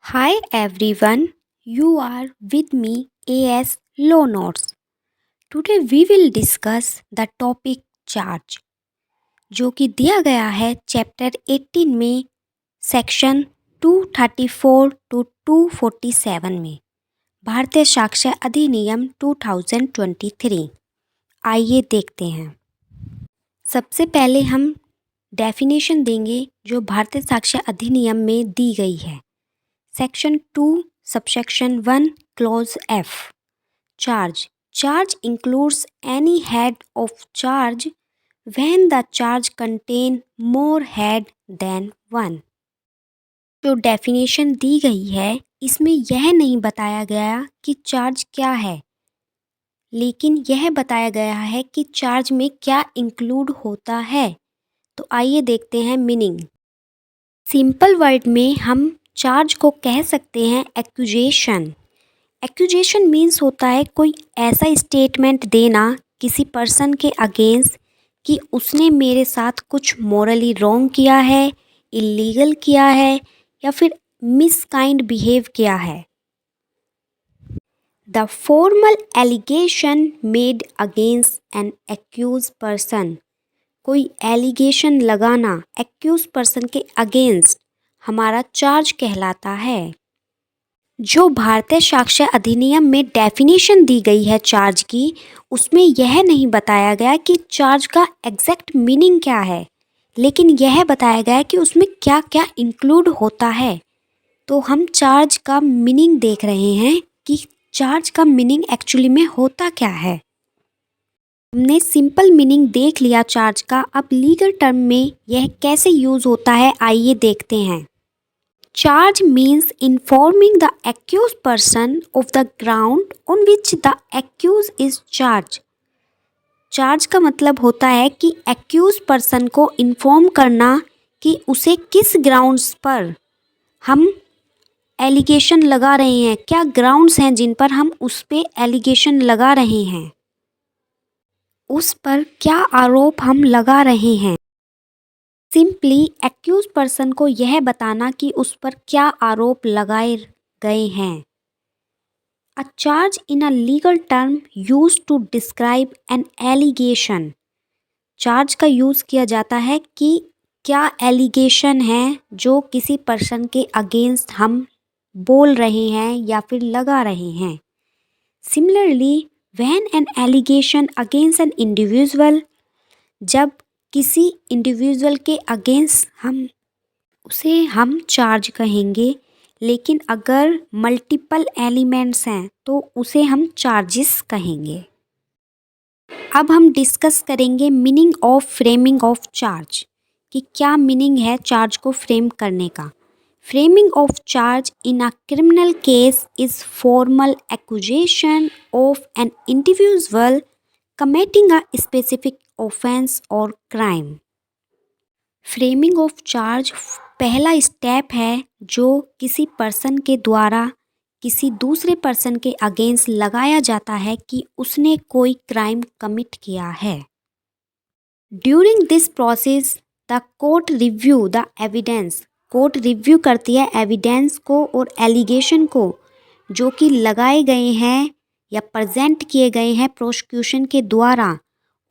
Hi everyone, you are with me AS Law Notes. Today we will discuss the topic charge जो कि दिया गया है chapter 18 में सेक्शन 234 टू 247 में भारतीय साक्ष्य अधिनियम 2023। आइए देखते हैं। सबसे पहले हम डेफिनेशन देंगे जो भारतीय साक्ष्य अधिनियम में दी गई है। Section 2 subsection 1 clause F charge includes any head of charge when the charge contain more head than one। जो डेफिनेशन दी गई है इसमें यह नहीं बताया गया कि चार्ज क्या है, लेकिन यह बताया गया है कि चार्ज में क्या इंक्लूड होता है। तो आइए देखते हैं मीनिंग। सिंपल वर्ड में हम चार्ज को कह सकते हैं एक्यूजेशन। एक्यूजेशन मीन्स होता है कोई ऐसा स्टेटमेंट देना किसी पर्सन के अगेंस्ट कि उसने मेरे साथ कुछ मोरली रॉन्ग किया है, इलीगल किया है या फिर मिसकाइंड बिहेव किया है। The formal allegation made against an accused person, कोई एलिगेशन लगाना एक्यूज पर्सन के अगेंस्ट हमारा चार्ज कहलाता है। जो भारतीय साक्ष्य अधिनियम में डेफिनेशन दी गई है चार्ज की, उसमें यह नहीं बताया गया कि चार्ज का एग्जैक्ट मीनिंग क्या है, लेकिन यह बताया गया कि उसमें क्या क्या इंक्लूड होता है। तो हम चार्ज का मीनिंग देख रहे हैं कि चार्ज का मीनिंग एक्चुअली में होता क्या है। हमने सिंपल मीनिंग देख लिया चार्ज का, अब लीगल टर्म में यह कैसे यूज होता है आइए देखते हैं। Charge means informing the accused person of the ground on which the accused is charged। Charge का मतलब होता है कि एक्यूज पर्सन को इन्फॉर्म करना कि उसे किस ग्राउंड्स पर हम एलिगेशन लगा रहे हैं, क्या ग्राउंड्स हैं जिन पर हम उस पे एलिगेशन लगा रहे हैं, उस पर क्या आरोप हम लगा रहे हैं। सिंपली एक्यूज पर्सन को यह बताना कि उस पर क्या आरोप लगाए गए हैं। A charge in a legal term use to describe an allegation. Charge का यूज़ किया जाता है कि क्या एलिगेशन है जो किसी पर्सन के अगेंस्ट हम बोल रहे हैं या फिर लगा रहे हैं। Similarly when an allegation against an individual, जब किसी इंडिविजुअल के अगेंस्ट हम चार्ज कहेंगे, लेकिन अगर मल्टीपल एलिमेंट्स हैं तो उसे हम चार्जेस कहेंगे। अब हम डिस्कस करेंगे meaning of framing of charge कि क्या मीनिंग है चार्ज को फ्रेम करने का। Framing of charge in a criminal case is formal accusation of an individual committing a specific offence और क्राइम। फ्रेमिंग ऑफ चार्ज पहला स्टेप है जो किसी पर्सन के द्वारा किसी दूसरे पर्सन के अगेंस्ट लगाया जाता है कि उसने कोई क्राइम कमिट किया है। During this process the court review the evidence, court review करती है एविडेंस को और एलिगेशन को जो कि लगाए गए हैं या प्रेजेंट किए गए हैं प्रोसिक्यूशन के द्वारा।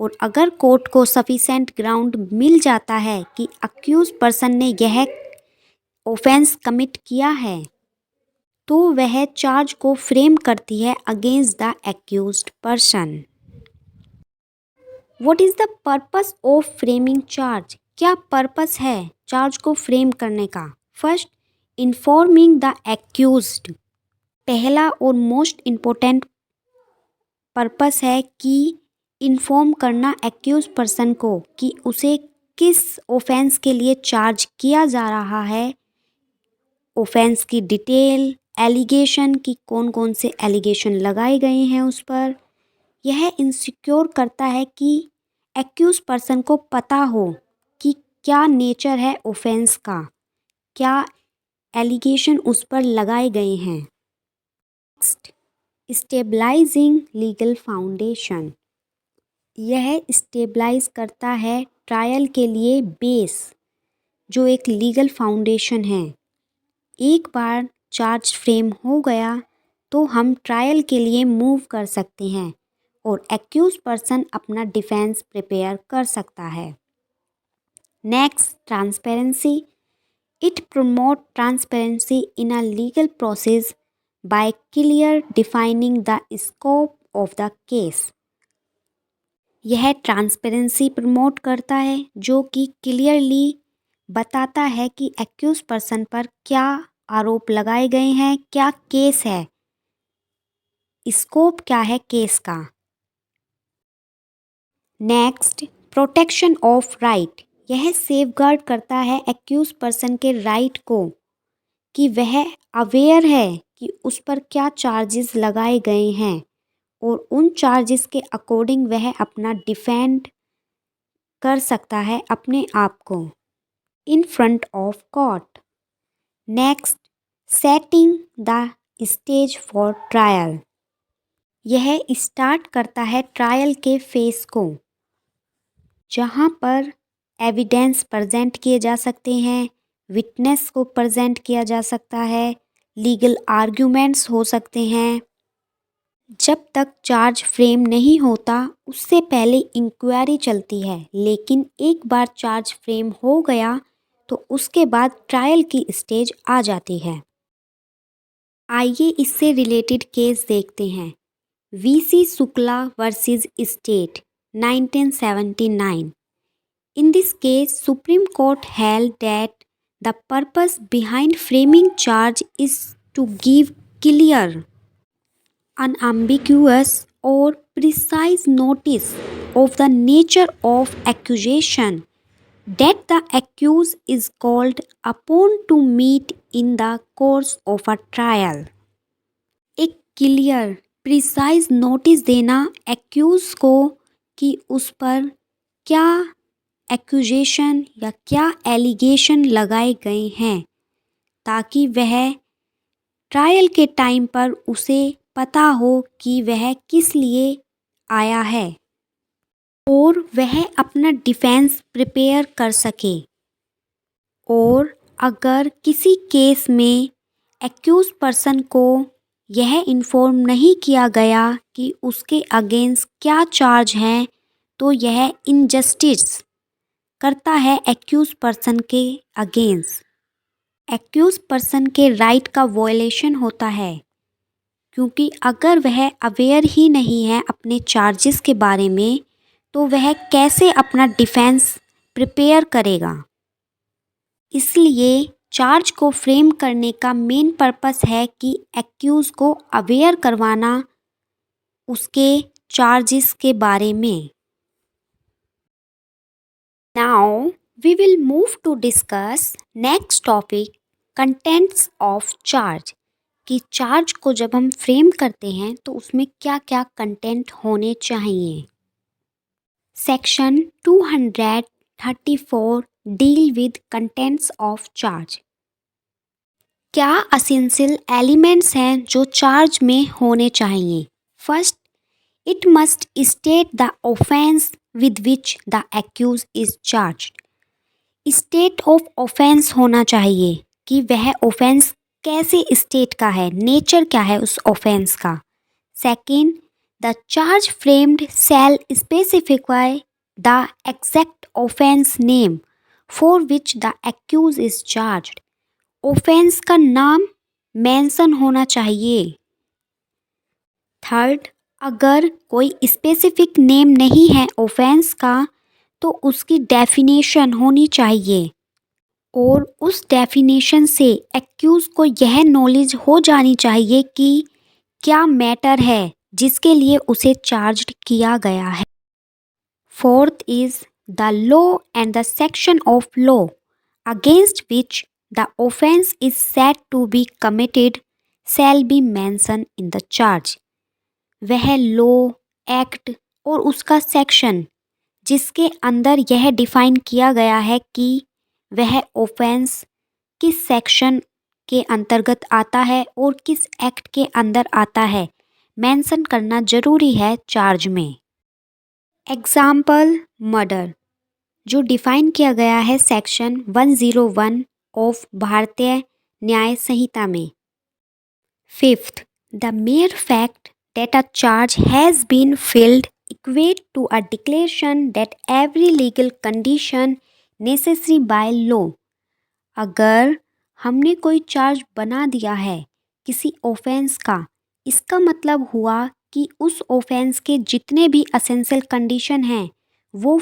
और अगर कोर्ट को सफिशेंट ग्राउंड मिल जाता है कि अक्यूज पर्सन ने यह ऑफेंस कमिट किया है, तो वह चार्ज को फ्रेम करती है against the accused person. What is the purpose of framing charge, क्या पर्पस है चार्ज को फ्रेम करने का। फर्स्ट, इन्फॉर्मिंग द एक्यूज्ड, पहला और मोस्ट इम्पोर्टेंट पर्पस है कि इन्फॉर्म करना एक्यूज पर्सन को कि उसे किस ऑफेंस के लिए चार्ज किया जा रहा है, ऑफेंस की डिटेल, एलिगेशन कि कौन कौन से एलिगेशन लगाए गए हैं उस पर। यह इंश्योर करता है कि एक्यूज पर्सन को पता हो कि क्या नेचर है ऑफेंस का, क्या एलिगेशन उस पर लगाए गए हैं। नेक्स्ट, स्टेबलाइजिंग लीगल फाउंडेशन, यह स्टेबलाइज करता है ट्रायल के लिए बेस, जो एक लीगल फाउंडेशन है। एक बार चार्ज फ्रेम हो गया तो हम ट्रायल के लिए मूव कर सकते हैं और एक्यूज पर्सन अपना डिफेंस प्रिपेयर कर सकता है। Next, transparency. It promote transparency in a legal process by clear defining the scope of the case. यह ट्रांसपेरेंसी प्रमोट करता है जो कि क्लियरली बताता है कि एक्यूज पर्सन पर क्या आरोप लगाए गए हैं, क्या केस है, स्कोप क्या है केस का। Next, protection of right. यह सेफगार्ड करता है एक्यूज पर्सन के राइट को कि वह अवेयर है कि उस पर क्या चार्जेस लगाए गए हैं और उन चार्जेस के अकॉर्डिंग वह अपना डिफेंड कर सकता है अपने आप को in front of court. Next, setting the stage for trial. यह स्टार्ट करता है ट्रायल के फेस को, जहाँ पर एविडेंस प्रेजेंट किए जा सकते हैं, विटनेस को प्रेजेंट किया जा सकता है, लीगल आर्ग्यूमेंट्स हो सकते हैं। जब तक चार्ज फ्रेम नहीं होता उससे पहले इंक्वायरी चलती है, लेकिन एक बार चार्ज फ्रेम हो गया तो उसके बाद ट्रायल की स्टेज आ जाती है। आइए इससे रिलेटेड केस देखते हैं। VC Shukla versus state 1979। In this case, Supreme Court held that the purpose behind framing charge is to give clear, unambiguous, or precise notice of the nature of accusation that the accused is called upon to meet in the course of a trial. एक clear precise notice देना accused को कि उस पर क्या accusation या क्या allegation लगाए गए हैं, ताकि वह ट्रायल के टाइम पर उसे पता हो कि वह किस लिए आया है और वह अपना डिफेंस प्रिपेयर कर सके। और अगर किसी केस में एक्यूज पर्सन को यह इन्फॉर्म नहीं किया गया कि उसके अगेंस्ट क्या चार्ज हैं, तो यह इनजस्टिस करता है एक्यूज पर्सन के अगेंस्ट। एक्यूज पर्सन के राइट का वॉयलेशन होता है, क्योंकि अगर वह अवेयर ही नहीं है अपने चार्जेस के बारे में तो वह कैसे अपना डिफेंस प्रिपेयर करेगा। इसलिए चार्ज को फ्रेम करने का मेन पर्पस है कि एक्यूज को अवेयर करवाना उसके चार्जेस के बारे में। Now we will move to discuss next topic, contents of charge. कि चार्ज को जब हम फ्रेम करते हैं तो उसमें क्या क्या कंटेंट होने चाहिए। Section 234 deal with contents of charge. क्या असेंशियल एलिमेंट्स हैं जो चार्ज में होने चाहिए। First, it must state the offence with which the accused is charged. State of offence होना चाहिए कि वह ऑफेंस कैसे स्टेट का है, नेचर क्या है उस ऑफेंस का। Second, the charge framed shall specify the exact offence name for which the accused is charged. Offence का नाम मेंशन होना चाहिए। थर्ड, अगर कोई स्पेसिफिक नेम नहीं है ऑफेंस का तो उसकी डेफिनेशन होनी चाहिए और उस डेफिनेशन से एक्यूज को यह नॉलेज हो जानी चाहिए कि क्या मैटर है जिसके लिए उसे चार्ज्ड किया गया है। Fourth is the law and the section of law against which the offence is said to be committed shall be mention in the charge. वह लॉ, एक्ट और उसका सेक्शन जिसके अंदर यह डिफाइन किया गया है कि वह ऑफेंस किस सेक्शन के अंतर्गत आता है और किस एक्ट के अंदर आता है, मेंशन करना जरूरी है चार्ज में। एग्जाम्पल, मर्डर जो डिफाइन किया गया है सेक्शन 101 ऑफ भारतीय न्याय संहिता में। Fifth, the mere fact that a charge has been filled equate to a declaration that every legal condition necessary by law. अगर हमने कोई चार्ज बना दिया है किसी ऑफेंस का, इसका मतलब हुआ कि उस ऑफेंस के जितने भी असेंशियल कंडीशन हैं वो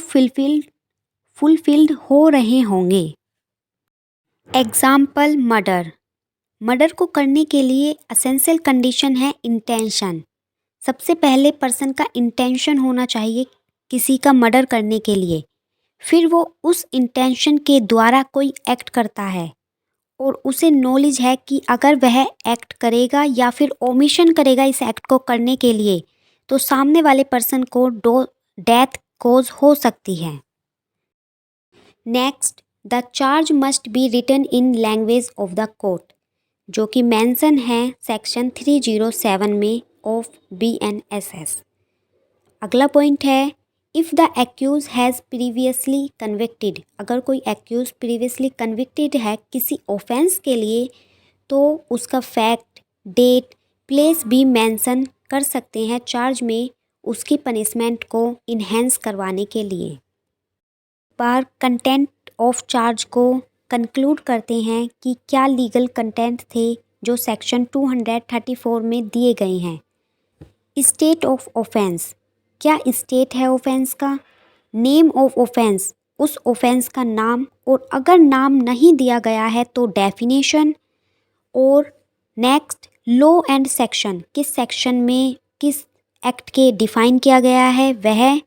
फुलफिल्ड हो रहे होंगे। एग्जाम्पल, मर्डर को करने के लिए असेंशियल कंडीशन है इंटेंशन। सबसे पहले पर्सन का इंटेंशन होना चाहिए किसी का मर्डर करने के लिए, फिर वो उस इंटेंशन के द्वारा कोई एक्ट करता है और उसे नॉलेज है कि अगर वह एक्ट करेगा या फिर ओमिशन करेगा इस एक्ट को करने के लिए तो सामने वाले पर्सन को डेथ कॉज हो सकती है। Next, the charge must be written in language of the court, जो कि मेंशन है सेक्शन 307 में ऑफ BNSS। अगला पॉइंट है, if the accused has previously convicted, अगर कोई एक्यूज प्रीवियसली कन्विक्टेड है किसी ऑफेंस के लिए तो उसका फैक्ट, डेट, प्लेस भी मेंशन कर सकते हैं चार्ज में उसकी पनिशमेंट को इन्हेंस करवाने के लिए। बार कंटेंट ऑफ चार्ज को कंक्लूड करते हैं कि क्या लीगल कंटेंट थे जो सेक्शन 234 में दिए गए हैं। स्टेट ऑफ ऑफेंस, क्या स्टेट है ऑफेंस का। नेम ऑफ ऑफेंस, उस ऑफेंस का नाम, और अगर नाम नहीं दिया गया है तो डेफिनेशन। और नेक्स्ट, लॉ एंड सेक्शन, किस सेक्शन में किस एक्ट के डिफाइन किया गया है वह।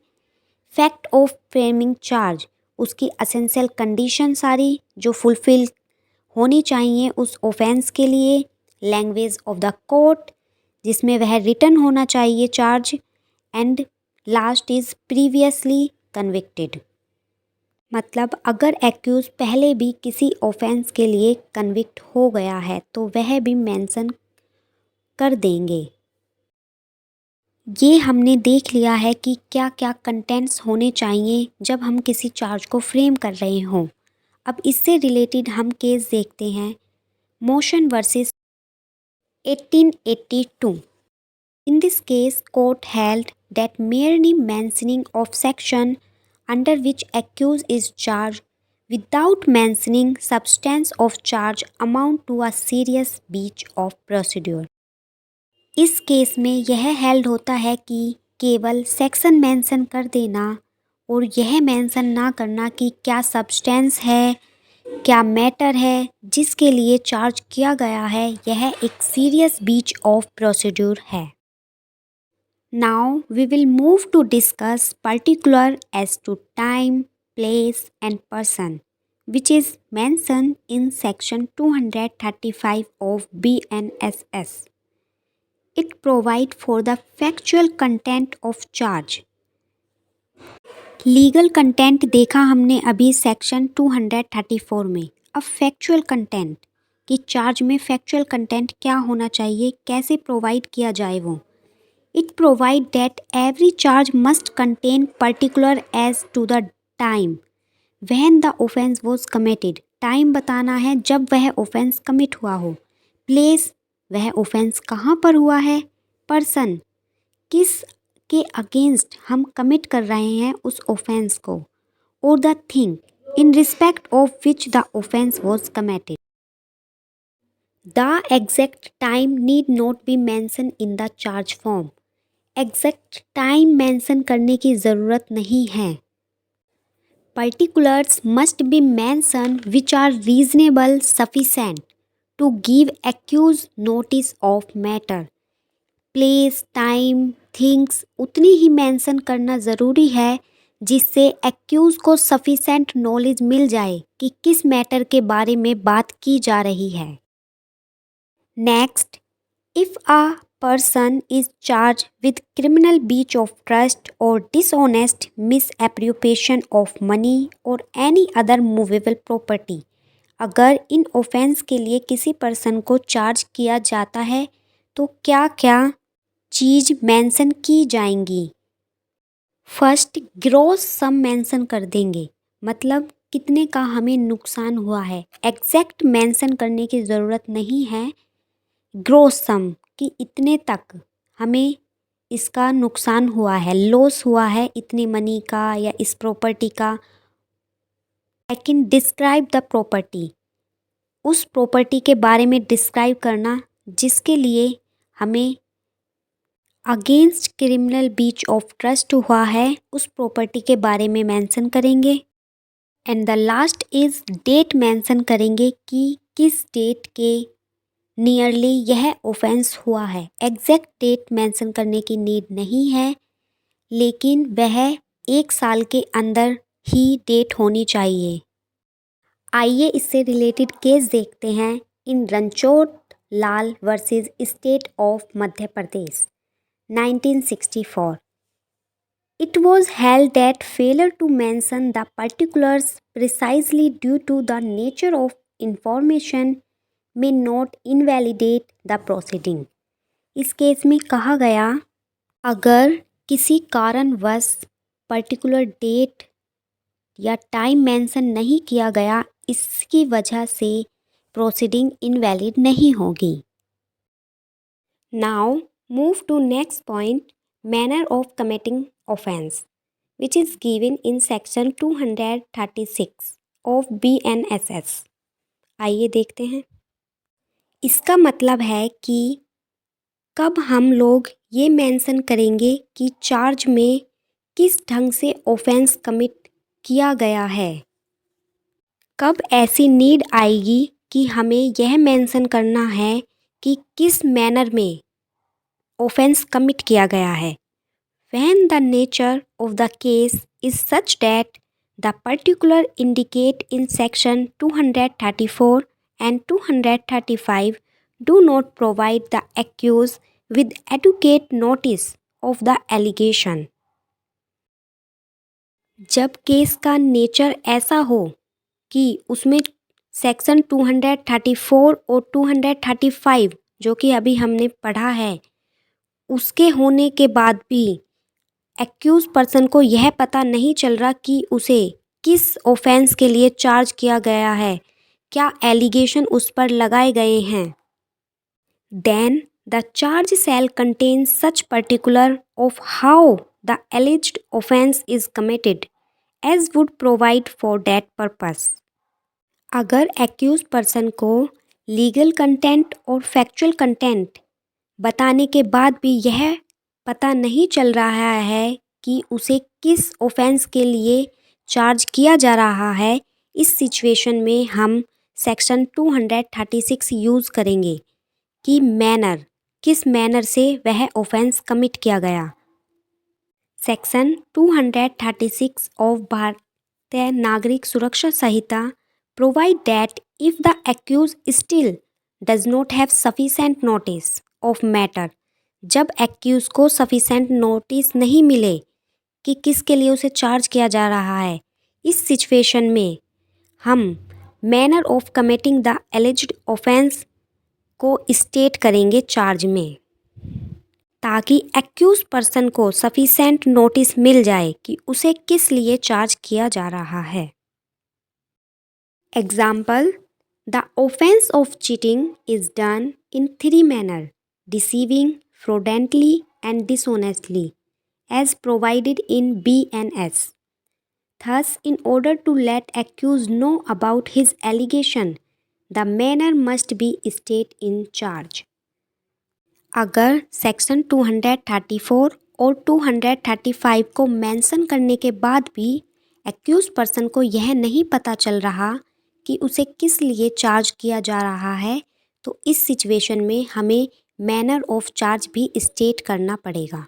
फैक्ट ऑफ फ्रेमिंग चार्ज, उसकी असेंशियल कंडीशन सारी जो फुलफिल होनी चाहिए उस ऑफेंस के लिए। लैंग्वेज ऑफ द कोर्ट, जिसमें वह रिटन होना चाहिए charge. And last is previously convicted, मतलब अगर एक्यूज पहले भी किसी ऑफेंस के लिए कन्विक्ट हो गया है तो वह भी मेंशन कर देंगे। ये हमने देख लिया है कि क्या क्या कंटेंट्स होने चाहिए जब हम किसी चार्ज को फ्रेम कर रहे हों। अब इससे रिलेटेड हम केस देखते हैं, motion versus 1882। In this case court held that merely mentioning of section under which accused is charged without mentioning substance of charge amount to a serious breach of procedure। इस केस में यह held होता है कि केवल सेक्शन मेंशन कर देना और यह मेंशन ना करना कि क्या सब्सटेंस है, क्या मैटर है जिसके लिए चार्ज किया गया है, यह एक सीरियस ब्रीच ऑफ प्रोसीड्यूर है। Now we will move to discuss particular as to time, place and person which is mentioned in section 235 of BNSS. It provides for the factual content of charge. Legal content देखा हमने अभी section 234 में। अब factual content कि charge में factual content क्या होना चाहिए, कैसे प्रोवाइड किया जाए वो। It provide that every charge must contain particular as to the time when the offence was committed. Time बताना है जब वह ऑफेंस कमिट हुआ हो। प्लेस, वह ऑफेंस कहाँ पर हुआ है। पर्सन, किस के अगेंस्ट हम कमिट कर रहे हैं उस ऑफेंस को। और the thing in respect of which the offence was committed. The exact time need not be mention in the charge form. Exact time mention करने की ज़रूरत नहीं है। Particulars must be mentioned which are reasonable sufficient to give accused notice of matter. Place, time, things उतनी ही mention करना ज़रूरी है जिससे एक्यूज को सफिशेंट नॉलेज मिल जाए कि किस मैटर के बारे में बात की जा रही है। Next, if a person is charged with criminal breach of trust or dishonest misappropriation of money or any other movable property। अगर इन ऑफेंस के लिए किसी पर्सन को चार्ज किया जाता है तो क्या क्या चीज़ मेंशन की जाएंगी। फर्स्ट, ग्रॉस सम मेंशन कर देंगे, मतलब कितने का हमें नुकसान हुआ है। एग्जैक्ट मेंशन करने की ज़रूरत नहीं है, ग्रॉस सम कि इतने तक हमें इसका नुकसान हुआ है, लॉस हुआ है इतनी मनी का या इस प्रॉपर्टी का। सेकंड, डिस्क्राइब द प्रॉपर्टी, उस प्रॉपर्टी के बारे में डिस्क्राइब करना जिसके लिए हमें against criminal breach of trust हुआ है, उस प्रॉपर्टी के बारे में मेंशन करेंगे। And the last is date mention करेंगे कि किस डेट के नियरली यह ऑफेंस हुआ है। एग्जैक्ट डेट मेंशन करने की नीड नहीं है, लेकिन वह 1 साल के अंदर ही डेट होनी चाहिए। आइए इससे रिलेटेड केस देखते हैं। In Ranchhod Lal versus state of Madhya Pradesh 1964, it was held that failure to mention the particulars precisely due to the nature of information may not invalidate the proceeding। इस केस में कहा गया, अगर किसी कारणवश पर्टिकुलर डेट या टाइम मेंशन नहीं किया गया, इसकी वजह से प्रोसीडिंग इनवैलिड नहीं होगी। Now move to next point, manner of committing offence which is given in section 236 of BNSS। आइए देखते हैं। इसका मतलब है कि कब हम लोग ये मेंशन करेंगे कि चार्ज में किस ढंग से ऑफेंस कमिट किया गया है। कब ऐसी नीड आएगी कि हमें यह मेंशन करना है कि किस मैनर में ऑफेंस कमिट किया गया है। When the nature of the case is such that the particular indicate in section 234 and 235 do not provide the accused with adequate notice of the allegation। जब केस का नेचर ऐसा हो कि उसमें सेक्शन 234 और 235 जो कि अभी हमने पढ़ा है, उसके होने के बाद भी एक्यूज पर्सन को यह पता नहीं चल रहा कि उसे किस ऑफेंस के लिए चार्ज किया गया है, क्या एलिगेशन उस पर लगाए गए हैं, then the charge shall contain such particular of how the alleged offence is committed as would provide for that purpose. अगर एक्यूज पर्सन को लीगल कंटेंट और फैक्चुअल कंटेंट बताने के बाद भी यह पता नहीं चल रहा है कि उसे किस ऑफेंस के लिए चार्ज किया जा रहा है, इस सिचुएशन में हम सेक्शन 236 यूज़ करेंगे कि मैनर, किस मैनर से वह ऑफेंस कमिट किया गया। Section 236 of Bharatiya Nagarik Suraksha Sanhita provide that if the accused still does not have sufficient notice of matter, जब एक्यूज को सफिशेंट नोटिस नहीं मिले कि किसके लिए उसे चार्ज किया जा रहा है, इस सिचुएशन में हम manner of committing the alleged offence को स्टेट करेंगे चार्ज में, ताकि एक्यूज पर्सन को सफिशेंट नोटिस मिल जाए कि उसे किस लिए चार्ज किया जा रहा है। Example, the offence of cheating is done in 3 manner, deceiving, fraudulently and dishonestly as provided in BNS। Thus, in order to let accused know about his allegation, the manner must be stated in charge। अगर section 234 और 235 को mention करने के बाद भी accused person को यह नहीं पता चल रहा कि उसे किस लिए चार्ज किया जा रहा है, तो इस सिचुएशन में हमें मैनर ऑफ चार्ज भी स्टेट करना पड़ेगा।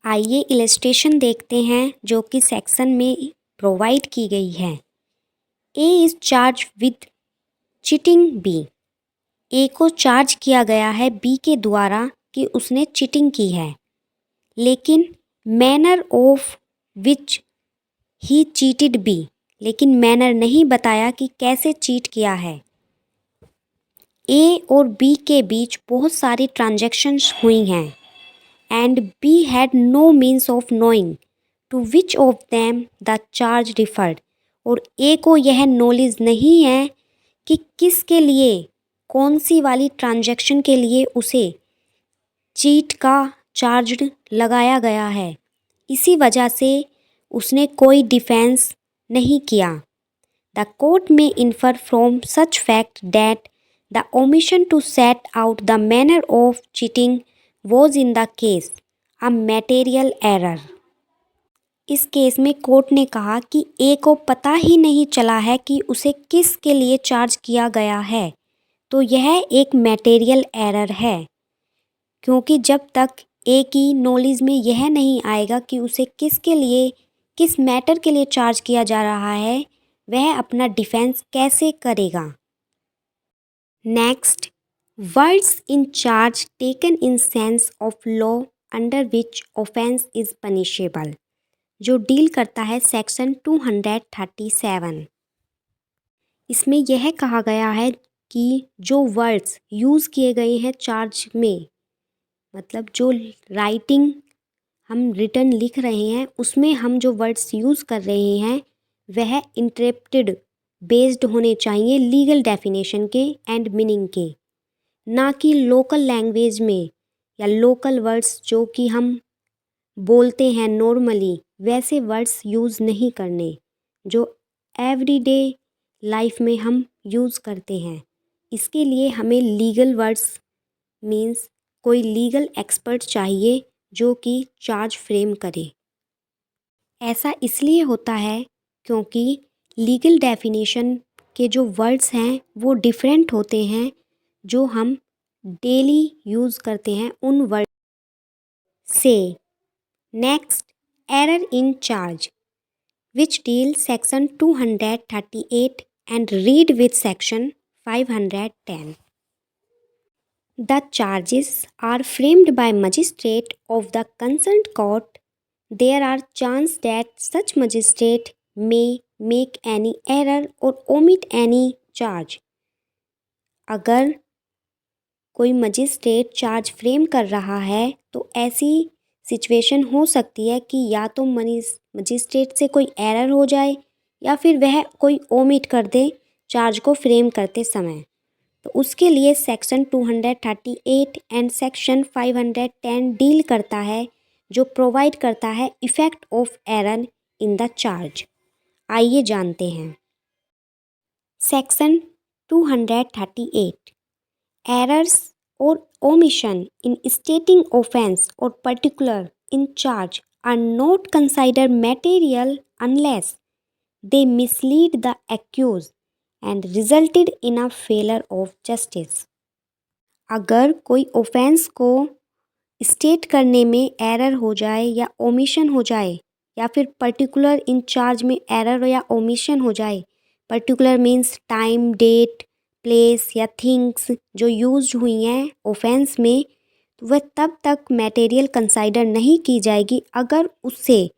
आइए इलस्ट्रेशन देखते हैं जो कि सेक्शन में प्रोवाइड की गई है। A is charge with cheating B, A को चार्ज किया गया है बी के द्वारा कि उसने चीटिंग की है, लेकिन manner of which he cheated B, लेकिन मैनर नहीं बताया कि कैसे चीट किया है। ए और बी के बीच बहुत सारी ट्रांजैक्शंस हुई हैं and B had no means of knowing to which of them the charge referred, और ए को यह नॉलेज नहीं है कि किसके लिए कौन सी वाली ट्रांजैक्शन के लिए उसे चीट का चार्ज लगाया गया है। इसी वजह से उसने कोई डिफेंस नहीं किया। The court may infer from such fact that the omission to set out the manner of cheating was in the case a material error. इस केस में कोर्ट ने कहा कि ए को पता ही नहीं चला है कि उसे किस के लिए चार्ज किया गया है, तो यह एक मैटेरियल एरर है, क्योंकि जब तक ए की नॉलेज में यह नहीं आएगा कि उसे किसके लिए, किस मैटर के लिए चार्ज किया जा रहा है, वह अपना डिफेंस कैसे करेगा। Next, words in charge taken in sense of law under which offence is punishable, जो डील करता है सेक्शन 237। इसमें यह कहा गया है कि जो वर्ड्स यूज़ किए गए हैं चार्ज में, मतलब जो राइटिंग हम रिटर्न लिख रहे हैं उसमें हम जो वर्ड्स यूज़ कर रहे हैं वह इंटरप्टेड बेस्ड होने चाहिए लीगल डेफिनेशन के एंड मीनिंग के, ना कि लोकल लैंग्वेज में या लोकल वर्ड्स जो कि हम बोलते हैं नॉर्मली, वैसे वर्ड्स यूज़ नहीं करने जो एवरीडे लाइफ में हम यूज़ करते हैं। इसके लिए हमें लीगल वर्ड्स मीन्स कोई लीगल एक्सपर्ट चाहिए जो कि चार्ज फ्रेम करे। ऐसा इसलिए होता है क्योंकि लीगल डेफिनेशन के जो वर्ड्स हैं वो डिफरेंट होते हैं जो हम डेली यूज़ करते हैं उन वर्ड से। Next, error in charge which deal section 238 and read with section 510। The charges are framed by magistrate of the concerned court. There are chances that such magistrate may make any error or omit any charge. अगर कोई magistrate charge frame कर रहा है तो ऐसी situation हो सकती है कि या तो मजिस्ट्रेट से कोई एरर हो जाए या फिर वह कोई ओमिट कर दे चार्ज को फ्रेम करते समय। तो उसके लिए सेक्शन 238 एंड सेक्शन 510 डील करता है, जो प्रोवाइड करता है effect of error in the charge. आइए जानते हैं। सेक्शन 238, एरर्स और ओमिशन इन स्टेटिंग ऑफेंस और particular in charge are not considered material unless they mislead the accused and resulted in a failure of justice. अगर कोई offence को state करने में एरर हो जाए या ओमिशन हो जाए या फिर पर्टिकुलर इन चार्ज में एरर या ओमिशन हो जाए, particular means time, date, place या थिंग्स जो यूज हुई हैं ऑफेंस में, तो वह तब तक मटेरियल कंसाइडर नहीं की जाएगी अगर उससे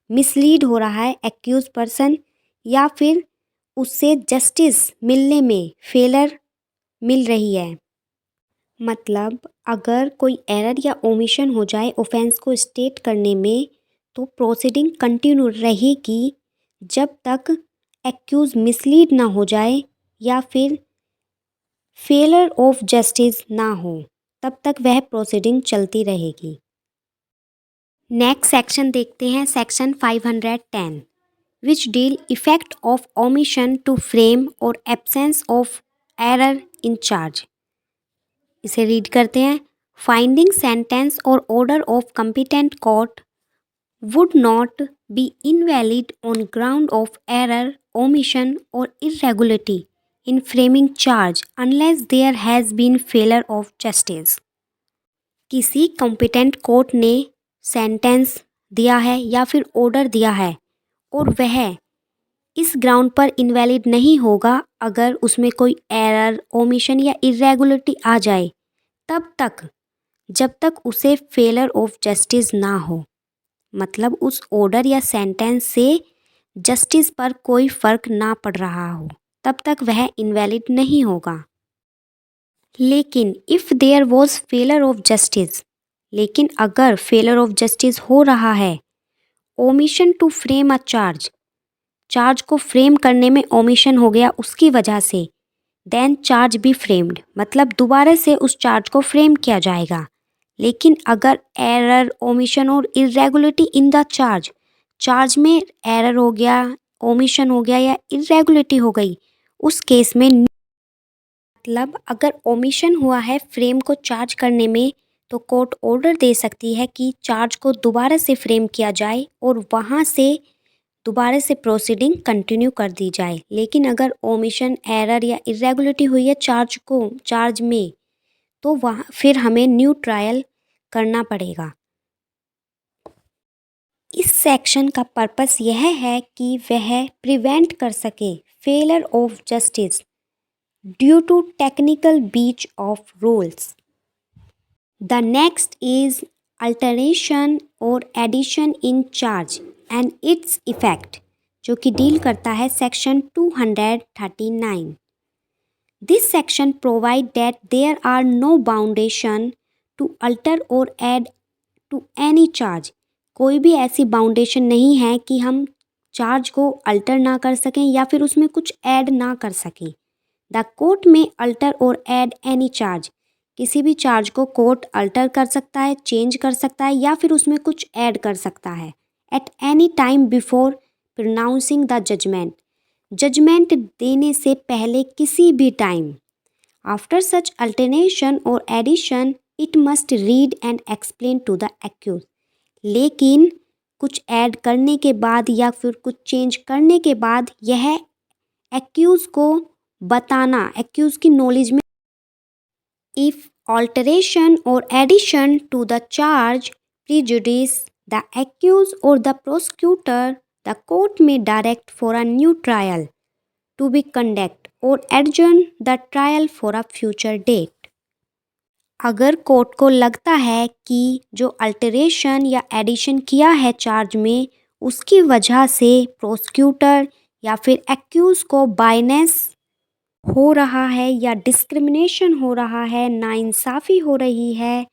मिसलीड हो रहा है एक्यूज पर्सन या फिर उससे जस्टिस मिलने में फेलर मिल रही है। मतलब अगर कोई एरर या ओमिशन हो जाए ऑफेंस को स्टेट करने में तो प्रोसीडिंग कंटिन्यू रहेगी जब तक एक्यूज मिसलीड ना हो जाए या फिर फेलर ऑफ जस्टिस ना हो, तब तक वह प्रोसीडिंग चलती रहेगी। नेक्स्ट सेक्शन देखते हैं, section 510 which deal effect of omission to frame or absence of error in charge। इसे रीड करते हैं। फाइंडिंग सेंटेंस और order of competent court would not be invalid on ground of error, omission or irregularity in framing charge unless there has been failure of justice। किसी competent court ने sentence दिया है या फिर order दिया है और वह इस ग्राउंड पर इनवैलिड नहीं होगा अगर उसमें कोई एरर, ओमिशन या इरेगुलरिटी आ जाए, तब तक जब तक उसे फेलर ऑफ जस्टिस ना हो, मतलब उस ऑर्डर या सेंटेंस से जस्टिस पर कोई फ़र्क ना पड़ रहा हो, तब तक वह इनवैलिड नहीं होगा। लेकिन if there was failure of justice, लेकिन अगर फेलर ऑफ जस्टिस हो रहा है, omission to frame a charge, charge को फ्रेम करने में ओमिशन हो गया उसकी वजह से, देन चार्ज बी फ्रेम्ड, मतलब दोबारा से उस चार्ज को फ्रेम किया जाएगा। लेकिन अगर एरर, ओमिशन और इरेगुलरिटी इन द चार्ज में एरर हो गया, ओमिशन हो गया या इरेगुलरिटी हो गई, उस केस में, मतलब अगर ओमिशन हुआ है फ्रेम को चार्ज करने में, तो कोर्ट ऑर्डर दे सकती है कि चार्ज को दोबारा से फ्रेम किया जाए और वहाँ से दोबारा से प्रोसीडिंग कंटिन्यू कर दी जाए। लेकिन अगर ओमिशन, एरर या इरेगुलरिटी हुई है चार्ज में, तो वहाँ फिर हमें न्यू ट्रायल करना पड़ेगा। इस सेक्शन का पर्पस यह है कि वह प्रिवेंट कर सके failure of justice due to technical breach of rules. The next is alteration और addition in charge and its effect, जो कि डील करता है section 239। This section provide that there are no boundation to alter और add to any charge. कोई भी ऐसी बाउंडेशन नहीं है कि हम चार्ज को अल्टर ना कर सकें या फिर उसमें कुछ ऐड ना कर सकें। द कोर्ट में अल्टर और ऐड एनी चार्ज, किसी भी चार्ज को कोर्ट अल्टर कर सकता है, चेंज कर सकता है या फिर उसमें कुछ ऐड कर सकता है at any time before pronouncing the judgment देने से पहले किसी भी टाइम। आफ्टर सच अल्टरनेशन और addition it must read and explain to the accuse. लेकिन कुछ ऐड करने के बाद या फिर कुछ चेंज करने के बाद यह एक्यूज को बताना, एक्यूज की नॉलेज में। इफ ऑल्टरेशन और addition to the charge prejudice the accused और the prosecutor, the court may direct for a new trial to be conduct और adjourn the trial for a future date. अगर court को लगता है कि जो अल्टरेशन या एडिशन किया है चार्ज में, उसकी वजह से प्रोसिक्यूटर या फिर एक्यूज को बायनेस हो रहा है या डिस्क्रिमिनेशन हो रहा है, नाइंसाफ़ी हो रही है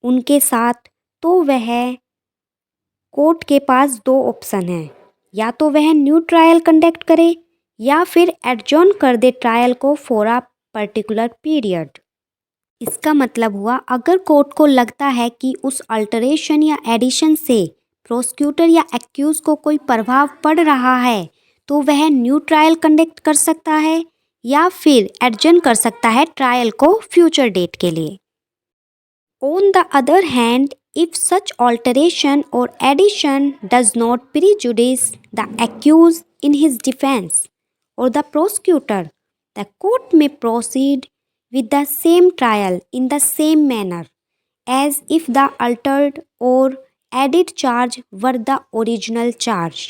उनके साथ, तो वह कोर्ट के पास दो ऑप्शन हैं, या तो वह न्यू ट्रायल कंडक्ट करे या फिर एडजॉर्न कर दे ट्रायल को फॉर अ पर्टिकुलर पीरियड। इसका मतलब हुआ, अगर कोर्ट को लगता है कि उस अल्टरेशन या एडिशन से प्रोसिक्यूटर या एक्यूज को कोई प्रभाव पड़ रहा है, तो वह न्यू ट्रायल कंडक्ट कर सकता है या फिर एडजर्न कर सकता है ट्रायल को फ्यूचर डेट के लिए। On the other hand, if such alteration और addition does not prejudice the accused in his defence और the prosecutor, the court may proceed with the same trial in the same manner as if the altered or added charge were the original charge।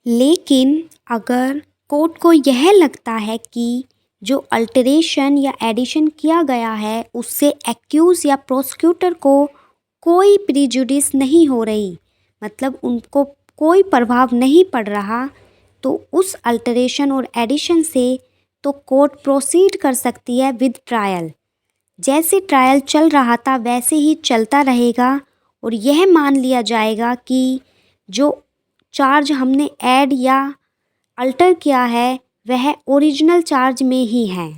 लेकिन अगर court को यह लगता है कि जो alteration या एडिशन किया गया है उससे एक्यूज या प्रोसिक्यूटर को कोई प्रिजुडिस नहीं हो रही, मतलब उनको कोई प्रभाव नहीं पड़ रहा, तो उस अल्टरेशन और एडिशन से तो कोर्ट प्रोसीड कर सकती है विद ट्रायल। जैसे ट्रायल चल रहा था वैसे ही चलता रहेगा और यह मान लिया जाएगा कि जो चार्ज हमने ऐड या अल्टर किया है वह ओरिजिनल चार्ज में ही है।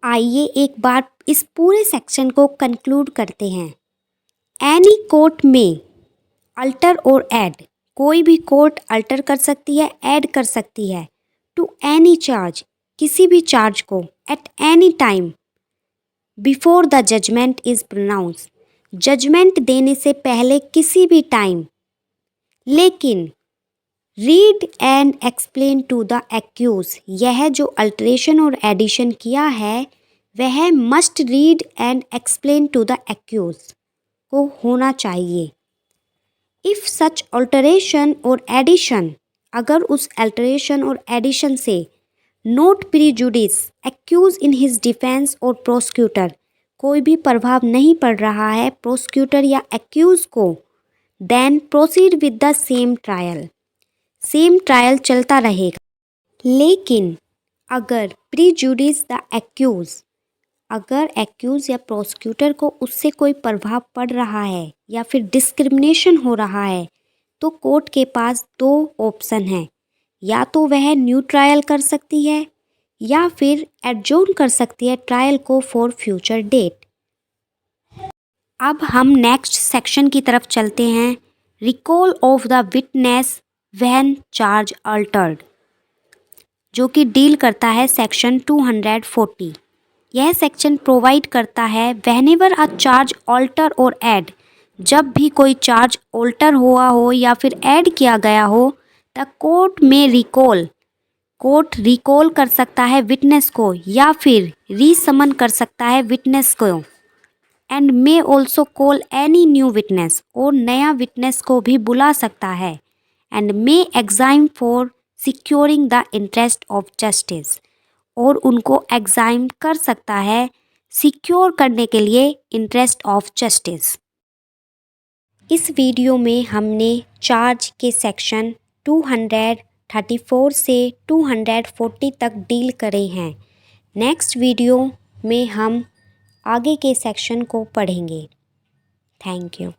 आइए एक बार इस पूरे सेक्शन को कंक्लूड करते हैं। एनी कोर्ट में अल्टर और ऐड, कोई भी कोर्ट अल्टर कर सकती है, ऐड कर सकती है, टू एनी चार्ज, किसी भी चार्ज को, at any time before the judgment is pronounce, judgment देने से पहले किसी भी टाइम। लेकिन read and explain to the accuse, यह जो अल्टरेशन और एडिशन किया है वह must read and explain to the accuse को होना चाहिए। इफ सच अल्टरेशन और एडिशन, अगर उस अल्टरेशन और एडिशन से not prejudice accuse in his defence और प्रोसिक्यूटर, कोई भी प्रभाव नहीं पड़ रहा है प्रोसिक्यूटर या एक्यूज को, then proceed with the same trial चलता रहेगा। लेकिन अगर प्रीजुडिस द एक्यूज, अगर एक्यूज या प्रोसिक्यूटर को उससे कोई प्रभाव पड़ रहा है या फिर डिस्क्रिमिनेशन हो रहा है, तो कोर्ट के पास दो ऑप्शन हैं, या तो वह न्यू ट्रायल कर सकती है या फिर एडजॉर्न कर सकती है ट्रायल को फॉर फ्यूचर डेट। अब हम नेक्स्ट सेक्शन की तरफ चलते हैं, recall of the witness when charge Altered, जो कि डील करता है सेक्शन 240। यह सेक्शन प्रोवाइड करता है व्हेनेवर अ चार्ज ऑल्टर और ऐड, जब भी कोई चार्ज ऑल्टर हुआ हो या फिर ऐड किया गया हो, द कोर्ट में रिकॉल, कोर्ट रिकॉल कर सकता है विटनेस को या फिर रीसमन कर सकता है विटनेस को, and may also call any new witness, और नया विटनेस को भी बुला सकता है, and may exam for securing the interest of justice, और उनको एग्जाम कर सकता है सिक्योर करने के लिए इंटरेस्ट ऑफ जस्टिस। इस वीडियो में हमने चार्ज के सेक्शन 234 से 240 तक डील करे हैं। नेक्स्ट वीडियो में हम आगे के सेक्शन को पढ़ेंगे। Thank you.